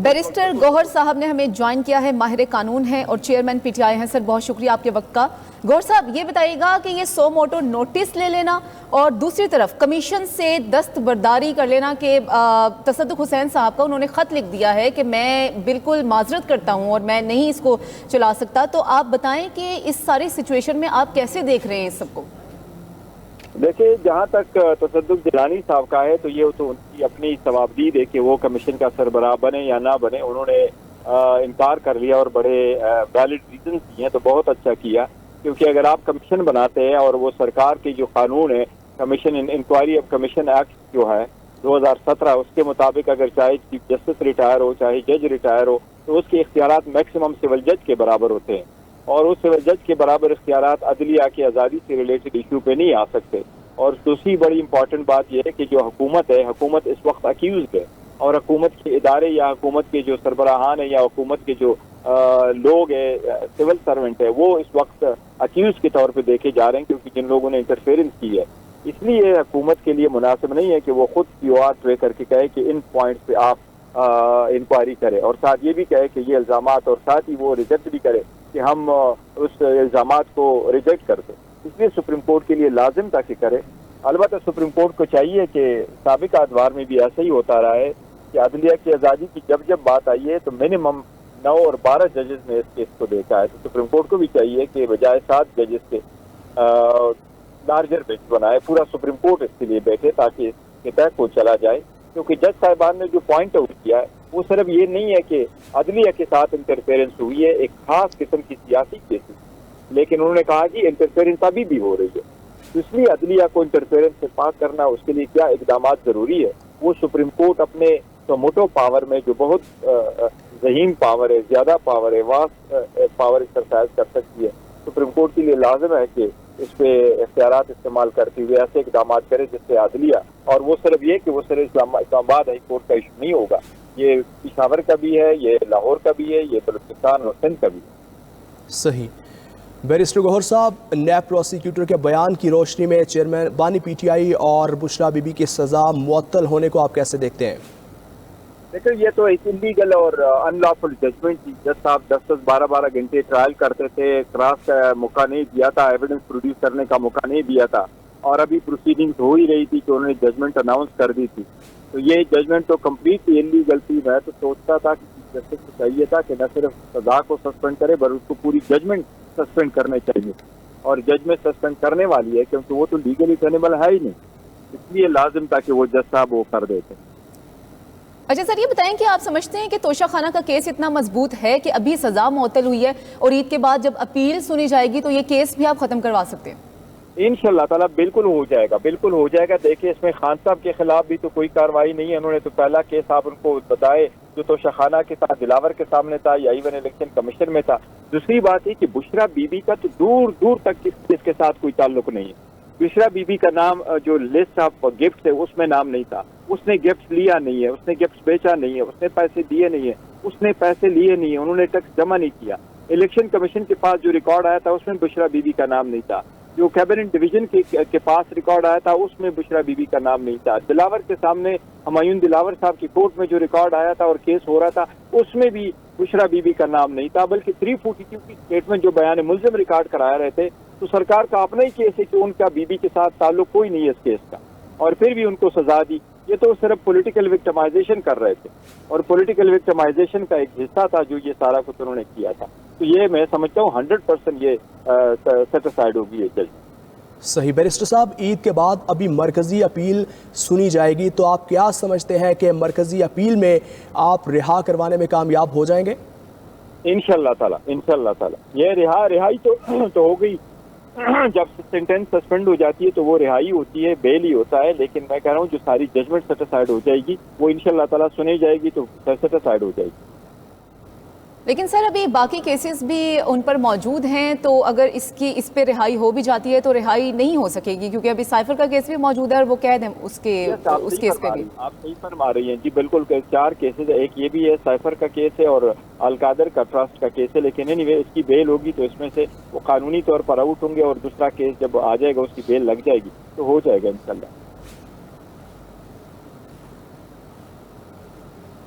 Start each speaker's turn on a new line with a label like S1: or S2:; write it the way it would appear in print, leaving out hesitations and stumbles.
S1: Barrister گوہر صاحب نے ہمیں جوائن کیا ہے، ماہر قانون ہیں اور چیئرمین پی ٹی آئی ہیں۔ سر بہت شکریہ آپ کے وقت کا۔ گوہر صاحب یہ بتائیے گا کہ یہ سو موٹو نوٹس لے لینا اور دوسری طرف کمیشن سے دستبرداری کر لینا کہ تصدق حسین صاحب کا انہوں نے خط لکھ دیا ہے کہ میں بالکل معذرت کرتا ہوں اور میں نہیں اس کو چلا سکتا، تو آپ بتائیں کہ اس ساری سچویشن میں آپ کیسے دیکھ رہے ہیں اس سب کو؟
S2: دیکھیں، جہاں تک تصدق جیلانی صاحب کا ہے تو یہ تو ان کی اپنی ثوابدید ہے کہ وہ کمیشن کا سربراہ بنے یا نہ بنے۔ انہوں نے انکار کر لیا اور بڑے ویلڈ ریزنز دیے ہیں، تو بہت اچھا کیا، کیونکہ اگر آپ کمیشن بناتے ہیں اور وہ سرکار کی جو قانون ہے commission inquiry of commission act جو ہے 2017، اس کے مطابق اگر چاہے چیف جسٹس ریٹائر ہو چاہے جج ریٹائر ہو تو اس کے اختیارات میکسیمم سول جج کے برابر ہوتے ہیں، اور اس سول جج کے برابر اختیارات عدلیہ کی آزادی سے ریلیٹڈ ایشو پہ نہیں آ سکتے۔ اور دوسری بڑی امپورٹنٹ بات یہ ہے کہ جو حکومت ہے، حکومت اس وقت اکیوزڈ ہے، اور حکومت کے ادارے یا حکومت کے جو سربراہان ہیں یا حکومت کے جو لوگ ہیں، سول سرونٹ ہے، وہ اس وقت اکیوز کے طور پہ دیکھے جا رہے ہیں، کیونکہ جن لوگوں نے انٹرفیئرنس کی ہے۔ اس لیے حکومت کے لیے مناسب نہیں ہے کہ وہ خود POR ٹرے کر کے کہے کہ ان پوائنٹس پہ آپ انکوائری کرے، اور ساتھ یہ بھی کہے کہ یہ الزامات، اور ساتھ ہی وہ ریجیکٹ بھی کرے کہ ہم اس الزامات کو ریجیکٹ کر دیں۔ اس لیے سپریم کورٹ کے لیے لازم تھا کہ کرے۔ البتہ سپریم کورٹ کو چاہیے کہ سابقہ ادوار میں بھی ایسا ہی ہوتا رہا ہے کہ عدلیہ کی آزادی کی جب بات آئی ہے تو منیمم 9 اور 12 ججز نے اس کیس کو دیکھا ہے، تو سپریم کورٹ کو بھی چاہیے کہ بجائے 7 ججز کے لارجر بینچ بنائے، پورا سپریم کورٹ اس کے لیے بیٹھے تاکہ اس کے تحت کو چلا جائے۔ کیونکہ جج صاحبان نے جو پوائنٹ آؤٹ کیا ہے وہ صرف یہ نہیں ہے کہ عدلیہ کے ساتھ انٹرفیئرنس ہوئی ہے ایک خاص قسم کی سیاسی کیسز، لیکن انہوں نے کہا کہ انٹرفیئرنس ابھی بھی ہو رہی ہے، اس لیے عدلیہ کو انٹرفیئرنس سے پاک کرنا، اس کے لیے کیا اقدامات ضروری ہے، وہ سپریم کورٹ اپنے موٹو پاور میں جو بہت ذہین پاور ہے، زیادہ پاور ہے، واسٹ پاور ایکسرسائز کر سکتی ہے۔ سپریم کورٹ کے لیے لازم ہے کہ اس پہ اختیارات استعمال کرتے ہوئے ایسے اقدامات کرے جس سے عدلیہ، اور وہ صرف یہ کہ وہ صرف اسلام آباد ہائی کورٹ کا ایشو نہیں ہوگا، یہ پشاور کا بھی ہے، یہ لاہور کا بھی ہے، یہ بلوچستان اور سندھ کا بھی ہے۔
S3: صحیح۔ بیرسٹر گوہر صاحب، نیب پروسیکیوٹر کے بیان کی روشنی میں چیئرمین بانی PTI اور بشرا بی بی کی سزا معطل ہونے کو آپ کیسے دیکھتے ہیں؟
S2: دیکھیں، یہ تو ایک انلیگل اور ان لافل ججمنٹ تھی۔ جج صاحب 10 12 گھنٹے ٹرائل کرتے تھے، کراس کا موقع نہیں دیا تھا، ایویڈنس پروڈیوس کرنے کا موقع نہیں دیا تھا، اور ابھی پروسیڈنگز ہو ہی رہی تھی کہ انہوں نے ججمنٹ اناؤنس کر دی تھی، تو یہ ججمنٹ تو کمپلیٹلی انلیگل تھی۔ میں تو سوچتا تھا کہ جسٹس کو چاہیے تھا کہ نہ صرف سزا کو سسپینڈ کرے بلکہ اس کو پوری ججمنٹ سسپینڈ کرنے چاہیے، اور ججمنٹ سسپینڈ کرنے والی ہے کیونکہ وہ تو لیگلی ٹرنیبل ہے ہی نہیں، اس لیے لازم تھا کہ وہ جج صاحب وہ کر دیتے۔
S1: اچھا سر، یہ بتائیں کہ آپ سمجھتے ہیں کہ توشہ خانہ کا کیس اتنا مضبوط ہے کہ ابھی سزا معطل ہوئی ہے اور عید کے بعد جب اپیل سنی جائے گی تو یہ کیس بھی آپ ختم کروا سکتے ہیں؟
S2: انشاءاللہ تعالیٰ بالکل ہو جائے گا، بالکل ہو جائے گا۔ دیکھیں، اس میں خان صاحب کے خلاف بھی تو کوئی کاروائی نہیں ہے، انہوں نے تو پہلا کیس آپ ان کو بتائے جو توشہ خانہ کے ساتھ دلاور کے سامنے تھا یا ایون الیکشن کمیشن میں تھا۔ دوسری بات ہے کہ بشرا بی بی کا تو دور دور تک اس کے ساتھ کوئی تعلق نہیں ہے۔ بشرا بی بی کا نام جو لسٹ آف گفٹ ہے اس میں نام نہیں تھا، اس نے گفٹ لیا نہیں ہے، اس نے گفٹ بیچا نہیں ہے، اس نے پیسے دیے نہیں ہے، اس نے پیسے لیے نہیں ہیں، انہوں نے ٹیکس جمع نہیں کیا۔ الیکشن کمیشن کے پاس جو ریکارڈ آیا تھا اس میں بشرا بی بی کا نام نہیں تھا، جو کیبنٹ ڈویژن کے پاس ریکارڈ آیا تھا اس میں بشرا بی بی کا نام نہیں تھا۔ دلاور کے سامنے ہمایون دلاور صاحب کی کورٹ میں جو ریکارڈ آیا تھا اور کیس ہو رہا تھا اس میں بھی بشرا بی بی کا نام نہیں تھا، بلکہ 342 کی اسٹیٹمنٹ جو بیان ملزم ریکارڈ کرا رہے تھے، تو سرکار کا اپنا ہی کیس ہے کہ ان کا بی بی کے ساتھ تعلق کوئی نہیں ہے اس کیس کا، اور پھر بھی ان کو سزا دی۔ یہ تو صرف پولیٹیکل وکٹمائزیشن کر رہے تھے، اور پولیٹیکل وکٹمائزیشن کا ایک حصہ تھا جو یہ سارا کچھ انہوں نے کیا تھا، تو یہ میں سمجھتا ہوں 100% یہ سیٹسفائیڈ ہوگی یہ جج۔
S3: صحیح۔ بیرسٹر صاحب، عید کے بعد ابھی مرکزی اپیل سنی جائے گی، تو آپ کیا سمجھتے ہیں کہ مرکزی اپیل میں آپ رہا کروانے میں کامیاب ہو جائیں گے؟
S2: انشاءاللہ تعالیٰ یہ رہائی تو ہو گئی، جب سینٹینس سسپینڈ ہو جاتی ہے تو وہ رہائی ہوتی ہے، بیل ہی ہوتا ہے، لیکن میں کہہ رہا ہوں جو ساری ججمنٹ سیٹسفائیڈ ہو جائے گی وہ انشاءاللہ تعالیٰ سنی جائے گی تو سیٹسفائیڈ ہو جائے گی۔
S1: لیکن سر ابھی باقی کیسز بھی ان پر موجود ہیں، تو اگر اس پہ رہائی ہو بھی جاتی ہے تو رہائی نہیں ہو سکے گی، کیونکہ ابھی سائفر کا کیس بھی موجود ہے اور وہ قید ہے اس کیس پہ بھی۔
S2: آپ صحیح فرما رہی ہیں جی، بالکل 4 کیسز، ایک یہ بھی ہے، سائفر کا کیس ہے اور القادر کا ٹرسٹ کا کیس ہے، لیکن اینی وے اس کی بیل ہوگی تو اس میں سے وہ قانونی طور پر آؤٹ ہوں گے، اور دوسرا کیس جب آ جائے گا اس کی بیل لگ جائے گی تو ہو جائے گا انشاءاللہ۔